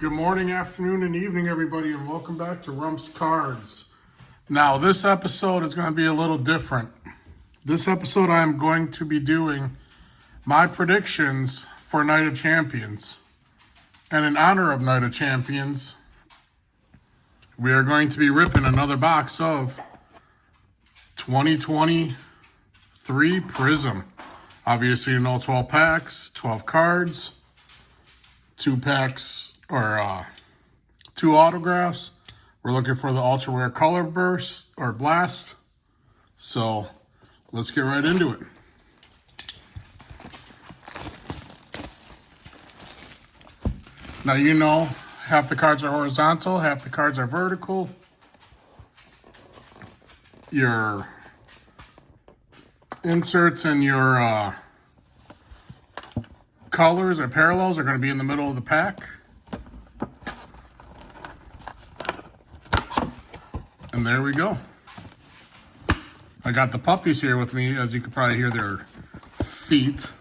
Good morning, afternoon, and evening, everybody, and welcome back to Rump's Cards. Now, this episode is going to be a little different. This episode, I am going to be doing my predictions for Night of Champions. And in honor of Night of Champions, we are going to be ripping another box of 2023 Prizm. Obviously, you know, 12 packs, 12 cards, 2 packs, or 2 autographs. We're looking for the Ultra Rare Color Burst or Blast. So let's get right into it. Now, you know, half the cards are horizontal, half the cards are vertical. Your inserts and your colors or parallels are going to be in the middle of the pack. And there we go. I got the puppies here with me, as you can probably hear their feet.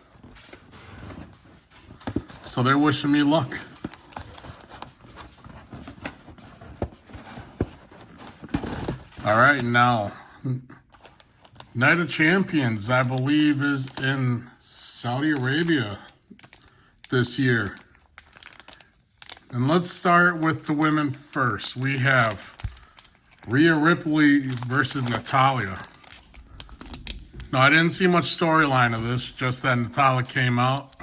So they're wishing me luck. All right, now, Night of Champions, I believe, is in Saudi Arabia this year. And let's start with the women first. We have Rhea Ripley versus Natalya. Now, I didn't see much storyline of this, just that Natalya came out.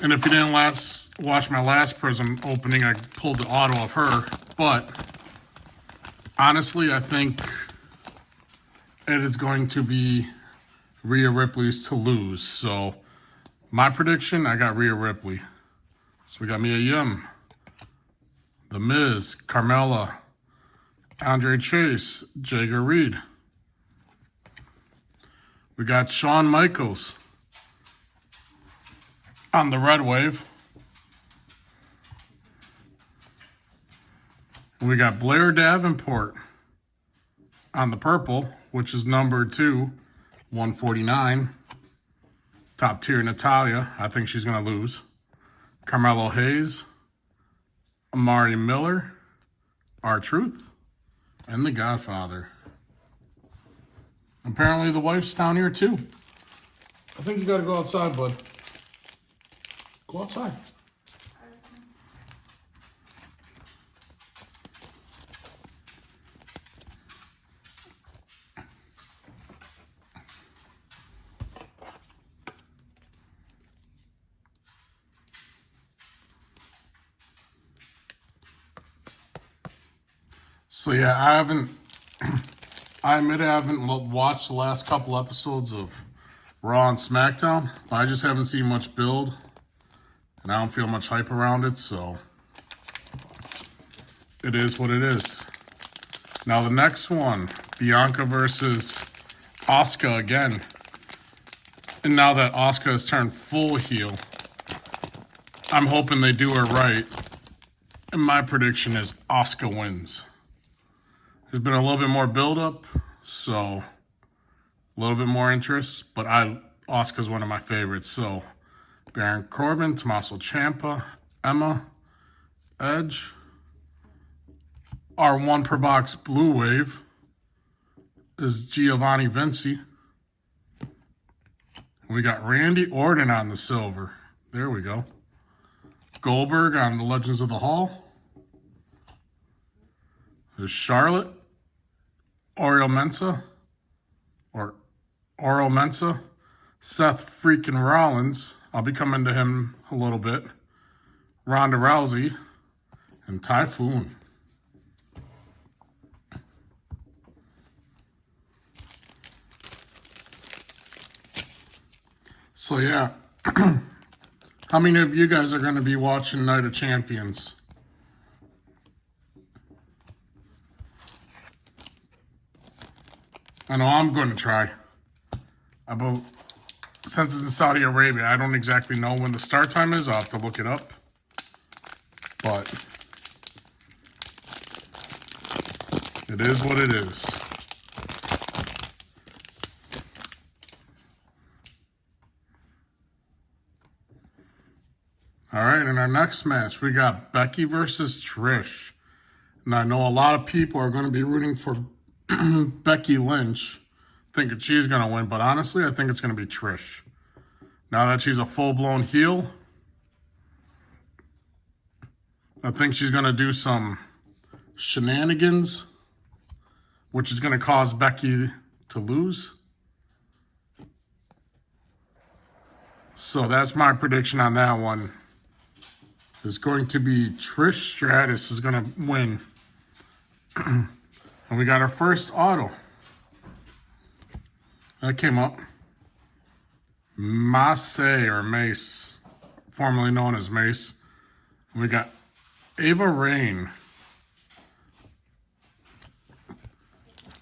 And if you didn't watch my last Prizm opening, I pulled the auto of her. But honestly, I think it is going to be Rhea Ripley's to lose. So my prediction, I got Rhea Ripley. So we got Mia Yim, The Miz, Carmella, Andre Chase, Jager Reed. We got Shawn Michaels on the red wave. We got Blair Davenport on the purple, which is number 2, 149. Top tier Natalya. I think she's going to lose. Carmelo Hayes, Amari Miller, R-Truth, and The Godfather. Apparently the wife's down here too. I think you got to go outside, bud. Go outside. So yeah, I admit I haven't watched the last couple episodes of Raw and SmackDown, but I just haven't seen much build, and I don't feel much hype around it, so it is what it is. Now the next one, Bianca versus Asuka again. And now that Asuka has turned full heel, I'm hoping they do her right. And my prediction is Asuka wins. There's been a little bit more build-up, so a little bit more interest. But Asuka's one of my favorites. So Baron Corbin, Tommaso Ciampa, Emma, Edge. Our 1 per box blue wave is Giovanni Vinci. We got Randy Orton on the silver. There we go. Goldberg on the Legends of the Hall. There's Charlotte. Oro Mensah. Seth freaking Rollins. I'll be coming to him a little bit. Ronda Rousey. And Typhoon. So yeah. How many of you guys are going to be watching Night of Champions? I know I'm going to try. Since it's in Saudi Arabia, I don't exactly know when the start time is. I'll have to look it up. But it is what it is. right, in our next match, we got Becky versus Trish. And I know a lot of people are going to be rooting for Becky Lynch, thinking she's going to win. But honestly, I think it's going to be Trish. Now that she's a full-blown heel, I think she's going to do some shenanigans, which is going to cause Becky to lose. So that's my prediction on that one. It's going to be Trish Stratus is going to win. And we got our first auto. That came up. Mace, formerly known as Mace. And we got Ava Rain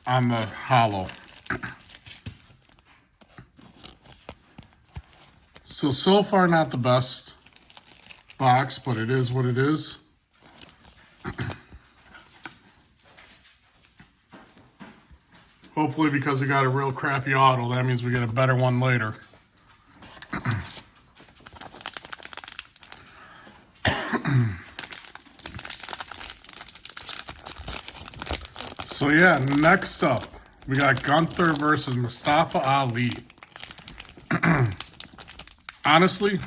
on the hollow. So far not the best box, but it is what it is. Hopefully, because we got a real crappy auto, that means we get a better one later. So yeah, next up, we got Gunther versus Mustafa Ali. Honestly,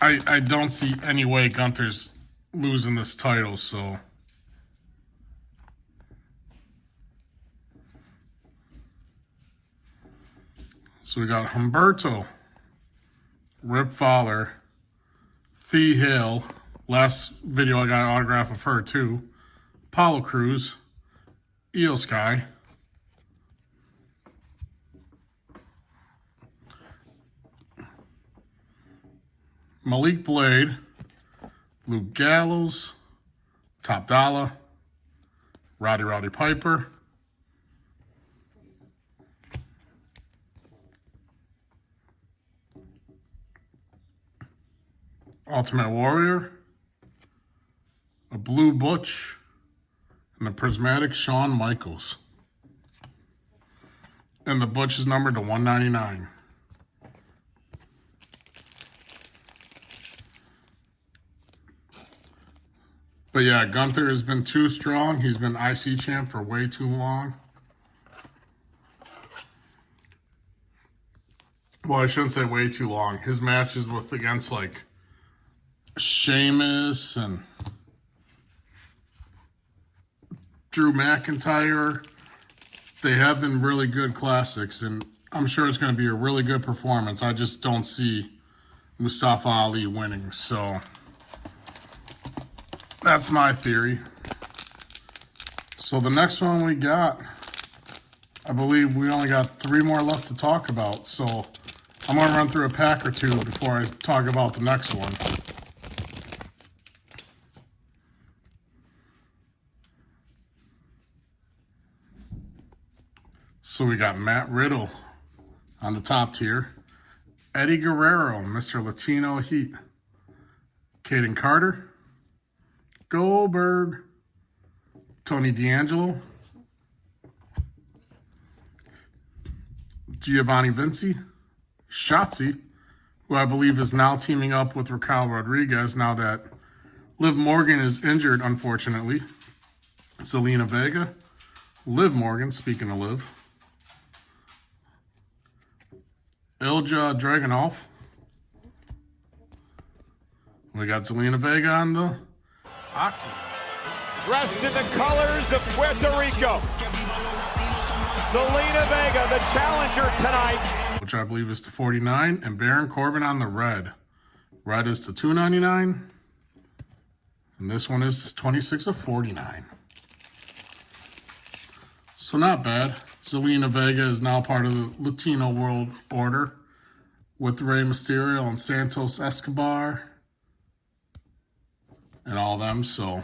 I don't see any way Gunther's losing this title, so. So we got Humberto, Rip Fowler, Thea Hale. Last video I got an autograph of her too. Apollo Crews, Io Sky, Malik Blade, Luke Gallows, Top Dollar, Roddy Piper, Ultimate Warrior, a Blue Butch, and the Prismatic Shawn Michaels. And the Butch is numbered to 199. But yeah, Gunther has been too strong. He's been IC champ for way too long. Well, I shouldn't say way too long. His matches against like Sheamus and Drew McIntyre, they have been really good classics, and I'm sure it's going to be a really good performance. I just don't see Mustafa Ali winning, so that's my theory. So the next one we got, I believe we only got 3 more left to talk about, so I'm going to run through a pack or two before I talk about the next one. So we got Matt Riddle on the top tier, Eddie Guerrero, Mr. Latino Heat, Caden Carter, Goldberg, Tony D'Angelo, Giovanni Vinci, Shotzi, who I believe is now teaming up with Raquel Rodriguez now that Liv Morgan is injured, unfortunately. Zelina Vega, Liv Morgan, speaking of Liv, Ilja Dragunov. We got Zelina Vega on the Aqua. Dressed in the colors of Puerto Rico, Zelina Vega, the challenger tonight. Which I believe is to 49, and Baron Corbin on the red. Red is to 299, and this one is 26 of 49. So not bad. Zelina Vega is now part of the Latino World Order with Rey Mysterio and Santos Escobar and all them, so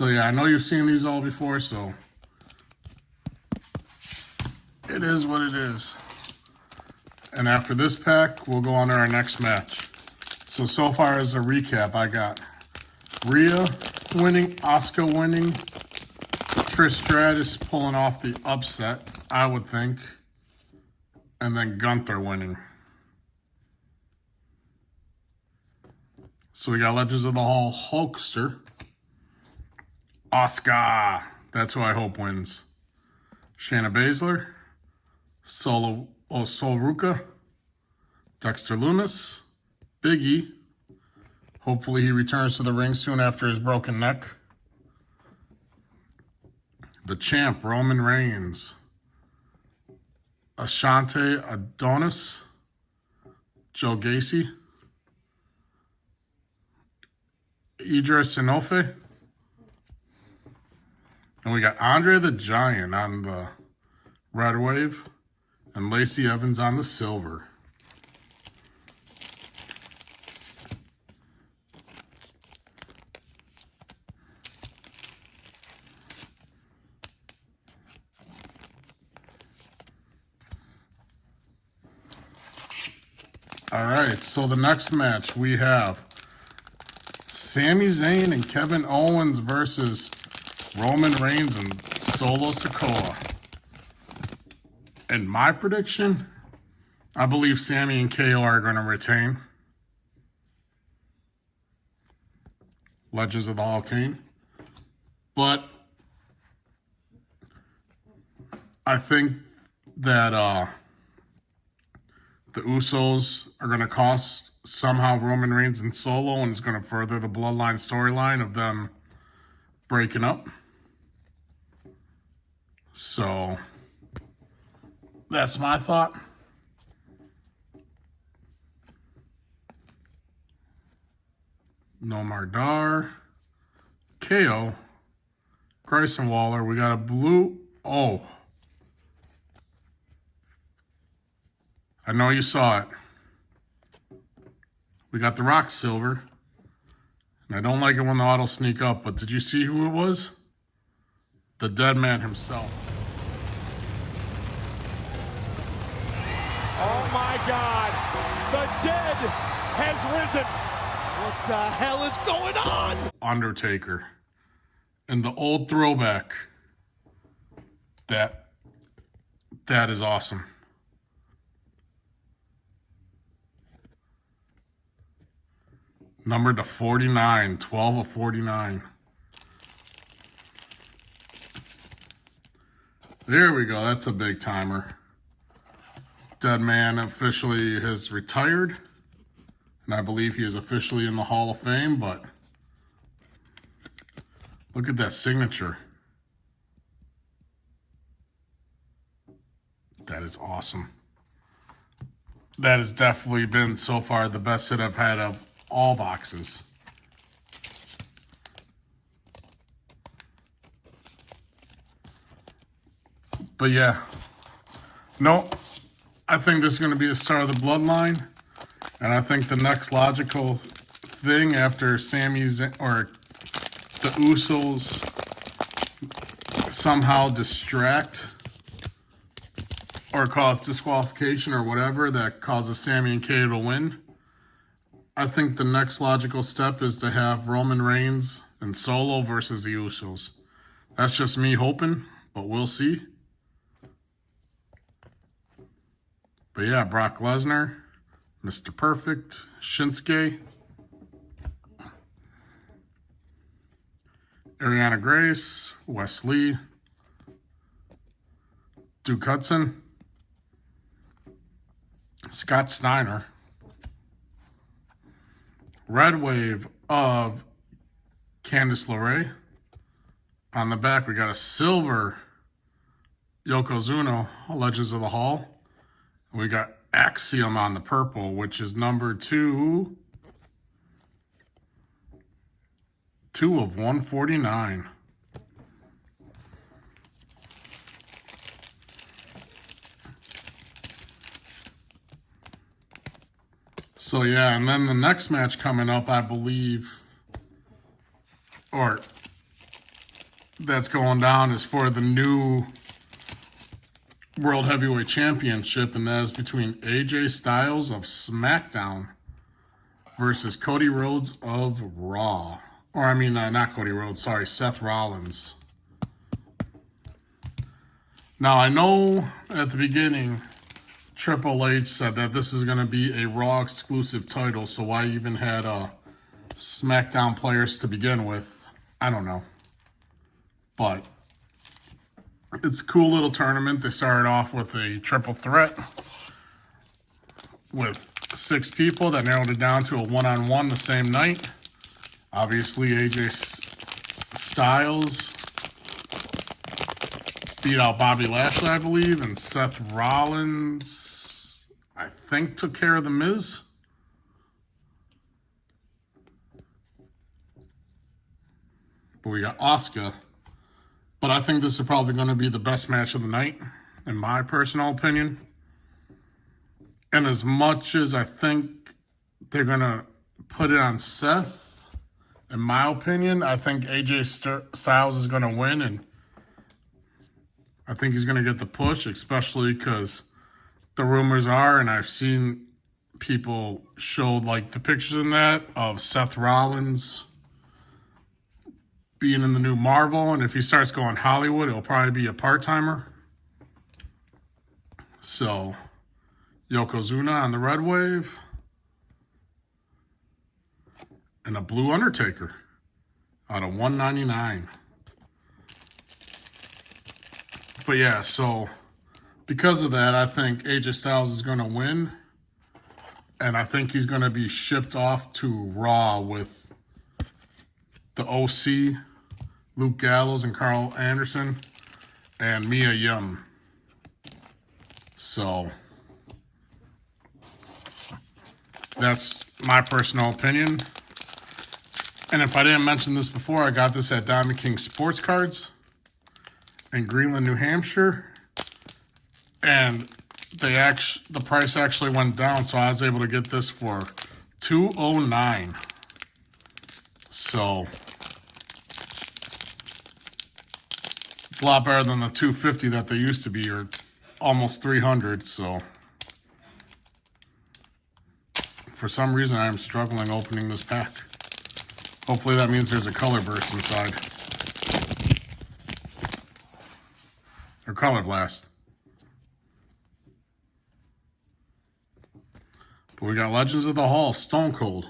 yeah, I know you've seen these all before, so it is what it is. And after this pack, we'll go on to our next match. So far as a recap, I got Rhea winning, Asuka winning, Trish Stratus pulling off the upset, I would think. And then Gunther winning. So we got Legends of the Hall Hulkster. Asuka. That's who I hope wins. Shayna Baszler. Sol Ruka. Dexter Lumis. Big E. Hopefully he returns to the ring soon after his broken neck. The champ, Roman Reigns. Ashante Adonis. Joe Gacy. Idris Inoue. And we got Andre the Giant on the red wave. And Lacey Evans on the silver. All right, so the next match we have Sami Zayn and Kevin Owens versus Roman Reigns and Solo Sikoa. And my prediction, I believe Sami and KO are going to retain. Legends of the Hall of Fame. But I think that the Usos are going to cost somehow Roman Reigns and Solo, and it's going to further the Bloodline storyline of them breaking up. So that's my thought. Nomar Dar, KO, Grayson Waller. We got a blue. Oh. I know you saw it. We got the Rock silver. And I don't like it when the autos sneak up, but did you see who it was? The dead man himself. Oh my God, the dead has risen. What the hell is going on? Undertaker. And the old throwback. That is awesome. Numbered to 49, 12 of 49. There we go. That's a big timer. Dead man officially has retired. And I believe he is officially in the Hall of Fame, but look at that signature. That is awesome. That has definitely been so far the best that I've had of all boxes. But yeah, no, I think this is going to be the start of the Bloodline. And I think the next logical thing after Sami's or the Usos somehow distract or cause disqualification or whatever that causes Sami and KO to win, I think the next logical step is to have Roman Reigns and Solo versus the Usos. That's just me hoping, but we'll see. But yeah, Brock Lesnar, Mr. Perfect, Shinsuke, Ariana Grace, Wesley, Duke Hudson, Scott Steiner, Red Wave of Candice LeRae. On the back, we got a silver Yokozuna, Legends of the Hall. We got Axiom on the purple, which is number 2 of 149. So yeah, and then the next match coming up, I believe, or that's going down, is for the new World Heavyweight Championship, and that is between AJ Styles of SmackDown versus Cody Rhodes of Raw. Or I mean, not Cody Rhodes, sorry, Seth Rollins. Now, I know at the beginning, Triple H said that this is going to be a Raw exclusive title, so why even had SmackDown players to begin with? I don't know. But it's a cool little tournament. They started off with a triple threat with 6 people that narrowed it down to a one-on-one the same night. Obviously, AJ Styles beat out Bobby Lashley, I believe, and Seth Rollins, I think, took care of The Miz. But we got Asuka. But I think this is probably going to be the best match of the night, in my personal opinion. And as much as I think they're going to put it on Seth, in my opinion, I think AJ Styles is going to win, and I think he's going to get the push, especially because the rumors are, and I've seen people show like the pictures in that of Seth Rollins being in the new Marvel, and if he starts going Hollywood, it'll probably be a part-timer. So, Yokozuna on the Red Wave, and a Blue Undertaker out of 199. But yeah, so because of that, I think AJ Styles is going to win. And I think he's going to be shipped off to Raw with the OC, Luke Gallows and Carl Anderson, and Mia Yim. So that's my personal opinion. And if I didn't mention this before, I got this at Diamond King Sports Cards in Greenland, New Hampshire, and the price actually went down, so I was able to get this for $209. So it's a lot better than the $250 that they used to be, or almost $300. So for some reason, I am struggling opening this pack. Hopefully that means there's a color burst inside. Or color blast. But we got Legends of the Hall, Stone Cold,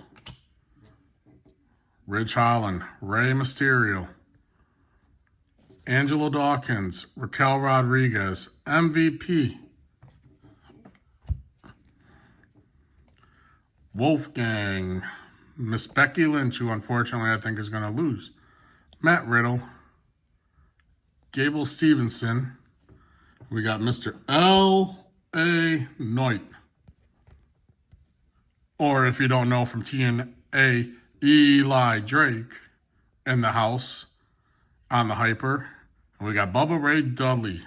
Ridge Holland, Rey Mysterio, Angelo Dawkins, Raquel Rodriguez, MVP, Wolfgang, Miss Becky Lynch, who unfortunately I think is going to lose, Matt Riddle, Gable Stevenson. We got Mr. L.A. Knight. Or if you don't know from TNA, Eli Drake in the house on the Hyper. And we got Bubba Ray Dudley.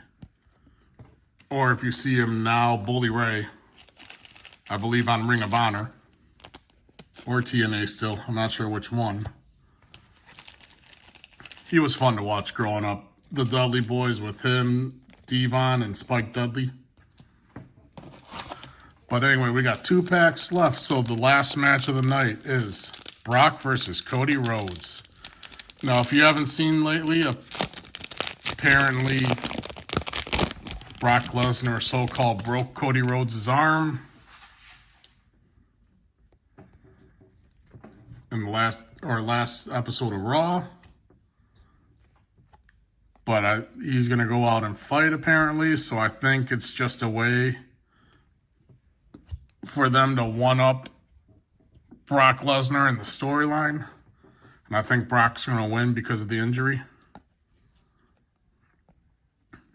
Or if you see him now, Bully Ray. I believe on Ring of Honor. Or TNA still. I'm not sure which one. He was fun to watch growing up. The Dudley Boys with him, Devon, and Spike Dudley. But anyway, we got 2 packs left. So the last match of the night is Brock versus Cody Rhodes. Now, if you haven't seen lately, apparently Brock Lesnar so-called broke Cody Rhodes' arm in the last episode of Raw. But he's going to go out and fight, apparently. So I think it's just a way for them to one-up Brock Lesnar in the storyline. And I think Brock's going to win because of the injury.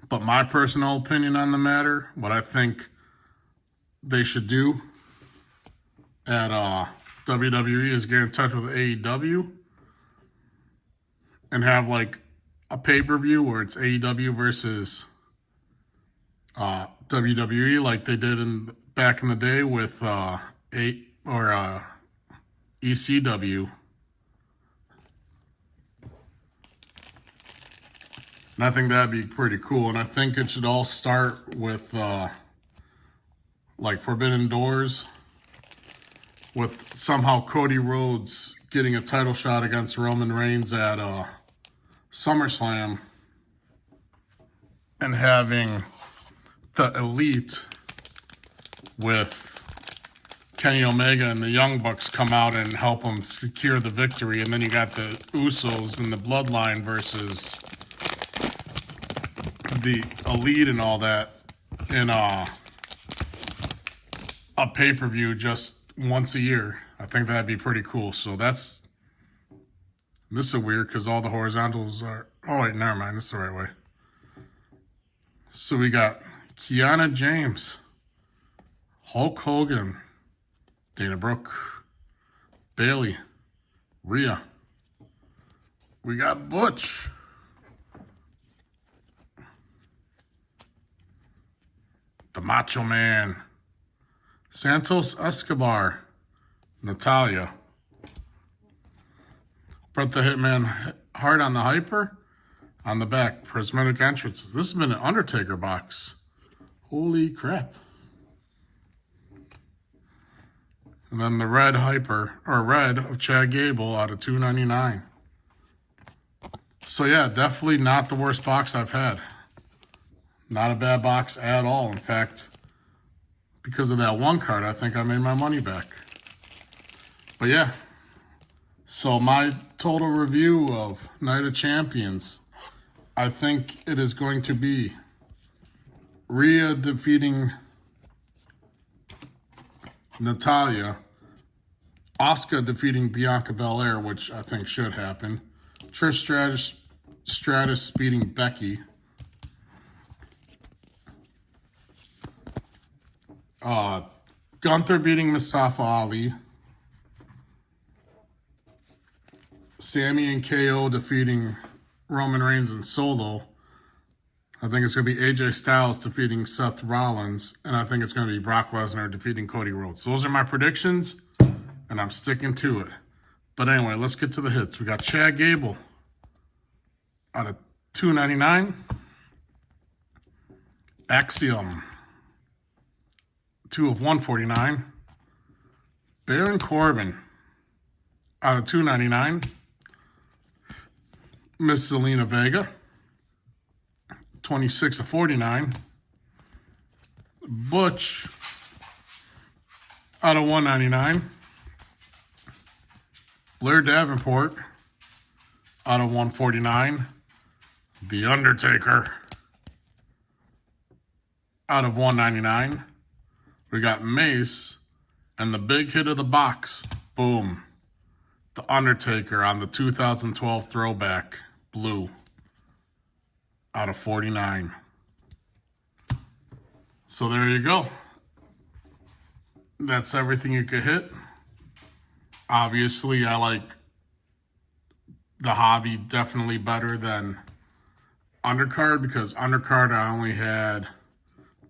But my personal opinion on the matter, what I think they should do at WWE is get in touch with AEW and have like a pay-per-view where it's AEW versus WWE, like they did back in the day with ECW. And I think that'd be pretty cool. And I think it should all start with like Forbidden Doors, with somehow Cody Rhodes getting a title shot against Roman Reigns at SummerSlam. and having the Elite with Kenny Omega and the Young Bucks come out and help them secure the victory. And then you got the Usos and the Bloodline versus the Elite and all that in a pay-per-view just once a year. I think that'd be pretty cool. So this is weird because all the horizontals are... Oh, wait, never mind. This is the right way. So we got Kiana James, Hulk Hogan, Dana Brooke, Bailey, Rhea. We got Butch. The Macho Man. Santos Escobar. Natalia. Bret the Hitman Hart on the Hyper. On the back, prismatic entrances. This has been an Undertaker box. Holy crap. And then the red Hyper, or red of Chad Gable out of $2.99. So yeah, definitely not the worst box I've had. Not a bad box at all. In fact, because of that one card, I think I made my money back. But yeah, so my total review of Night of Champions, I think it is going to be Rhea defeating Natalia, Asuka defeating Bianca Belair, which I think should happen, Trish Stratus beating Becky, Gunther beating Mustafa Ali, Sami and KO defeating Roman Reigns and Solo. I think it's going to be AJ Styles defeating Seth Rollins, and I think it's going to be Brock Lesnar defeating Cody Rhodes. Those are my predictions, and I'm sticking to it. But anyway, let's get to the hits. We got Chad Gable out of $2.99. Axiom, 2 of $149. Baron Corbin out of $2.99. Miss Zelina Vega, 26 of $49. Butch out of $1.99. Blair Davenport out of $149. The Undertaker out of $199. We got Mace and the big hit of the box. Boom. The Undertaker on the 2012 throwback blue out of $49. So there you go. That's everything you could hit. Obviously, I like the hobby definitely better than undercard, because undercard I only had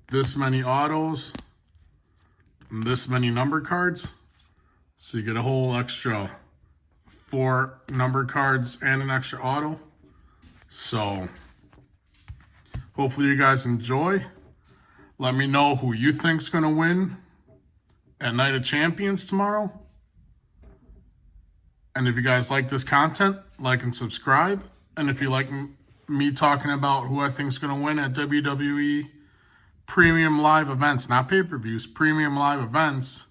this many autos and this many number cards. So you get a whole extra 4 number cards and an extra auto. So hopefully you guys enjoy. Let me know who you think's going to win at Night of Champions tomorrow. And if you guys like this content, like and subscribe. And if you like me talking about who I think's going to win at WWE premium live events, not pay-per-views, premium live events,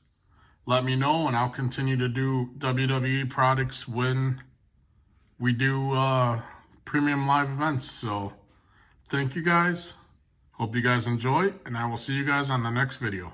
let me know, and I'll continue to do WWE products when we do premium live events. So thank you guys. Hope you guys enjoy, and I will see you guys on the next video.